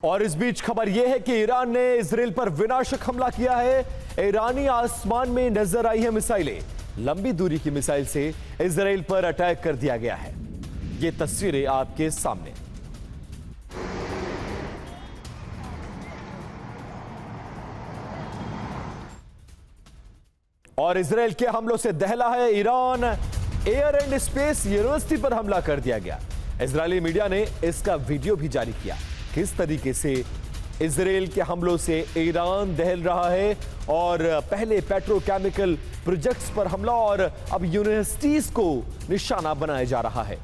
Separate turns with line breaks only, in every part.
और इस बीच खबर यह है कि ईरान ने इजराइल पर विनाशक हमला किया है। ईरानी आसमान में नजर आई है मिसाइलें। लंबी दूरी की मिसाइल से इजराइल पर अटैक कर दिया गया है। ये तस्वीरें आपके सामने। और इजराइल के हमलों से दहला है Iran. Air and space university पर हमला कर दिया गया। इजरायली मीडिया ने इसका वीडियो भी जारी किया। किस तरीके से इजराइल के हमलों से ईरान दहल रहा है और पहले पेट्रोकेमिकल प्रोजेक्ट्स पर हमला और अब यूनिवर्सिटीज को निशाना बनाया जा रहा है।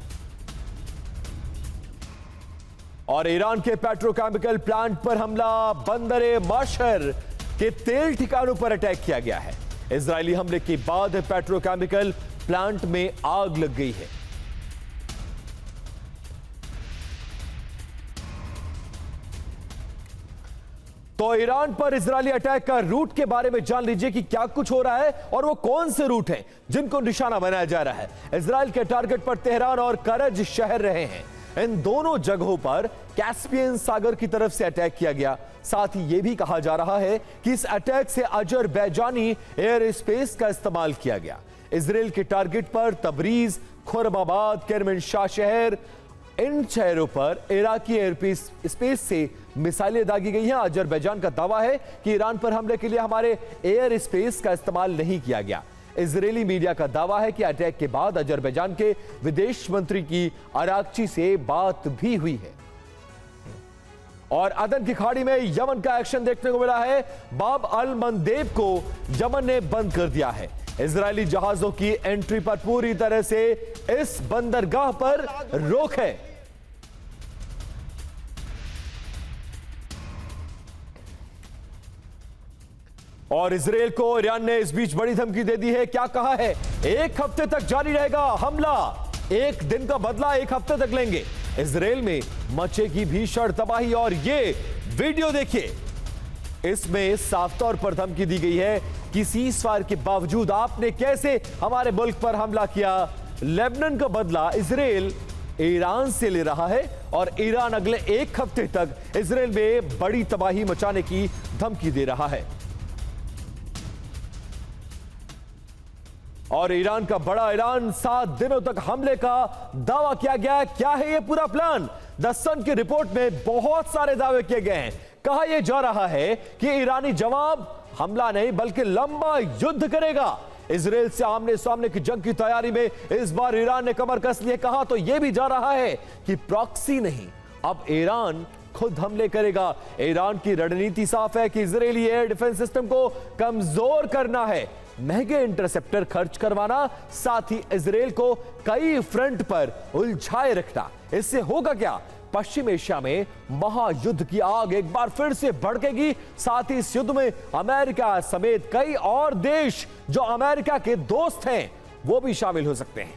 और ईरान के पेट्रोकेमिकल प्लांट पर हमला, बंदरे माशर के तेल ठिकानों पर अटैक किया गया है। इजरायली हमले के बाद पेट्रोकेमिकल प्लांट में आग लग गई है। तो ईरान पर इजरायली अटैक का रूट के बारे में जान लीजिए कि क्या कुछ हो रहा है और वो कौन से रूट हैं जिनको निशाना बनाया जा रहा है। इजराइल के टारगेट पर तेहरान और करज शहर रहे हैं। इन दोनों जगहों पर कैस्पियन सागर की तरफ से अटैक किया गया। साथ ही यह भी कहा जा रहा है कि इस अटैक से अजरबैजानी एयर स्पेस का इस्तेमाल किया गया। इजराइल के टारगेट पर तबरीज, खुरमाबाद, केरमनशाह शहर, इन शहरों पर इराकी एयर स्पेस से मिसाइलें दागी गई हैं। अजरबैजान का दावा है कि ईरान पर हमले के लिए हमारे एयर स्पेस का इस्तेमाल नहीं किया गया। इजरायली मीडिया का दावा है कि अटैक के बाद अजरबैजान के विदेश मंत्री की अराकची से बात भी हुई है। और अदन की खाड़ी में यमन का एक्शन देखने को मिला है। बाब अल मंदेब को यमन ने बंद कर दिया है। इजरायली जहाजों की एंट्री पर पूरी तरह से इस बंदरगाह पर रोक है। और इजराइल को ईरान ने इस बीच बड़ी धमकी दे दी है। क्या कहा है? एक हफ्ते तक जारी रहेगा हमला, एक दिन का बदला एक हफ्ते तक लेंगे। इजराइल में मचेगी भीषण तबाही। और ये वीडियो देखिए, इसमें साफ तौर पर धमकी दी गई है कि सीज़फायर के बावजूद आपने कैसे हमारे मुल्क पर हमला किया। लेबनान का बदला इजराइल ईरान से ले रहा है और ईरान अगले एक हफ्ते तक इजराइल में बड़ी तबाही मचाने की धमकी दे रहा है। और ईरान का बड़ा ऐलान, 7 दिनों तक हमले का दावा किया गया है। क्या है यह पूरा प्लान? द सन की रिपोर्ट में बहुत सारे दावे किए गए हैं। कहा यह जा रहा है कि ईरानी जवाब हमला नहीं बल्कि लंबा युद्ध करेगा। इजराइल से आमने सामने की जंग की तैयारी में इस बार ईरान ने कमर कस ली है। कहा तो यह भी जा रहा है कि प्रॉक्सी नहीं, अब ईरान खुद हमले करेगा। ईरान की रणनीति साफ है कि इजरायली एयर डिफेंस सिस्टम को कमजोर करना है, महंगे इंटरसेप्टर खर्च करवाना, साथ ही इजराइल को कई फ्रंट पर उलझाए रखना। इससे होगा क्या? पश्चिम एशिया में महायुद्ध की आग एक बार फिर से भड़केगी। साथ ही इस युद्ध में अमेरिका समेत कई और देश जो अमेरिका के दोस्त हैं वो भी शामिल हो सकते हैं।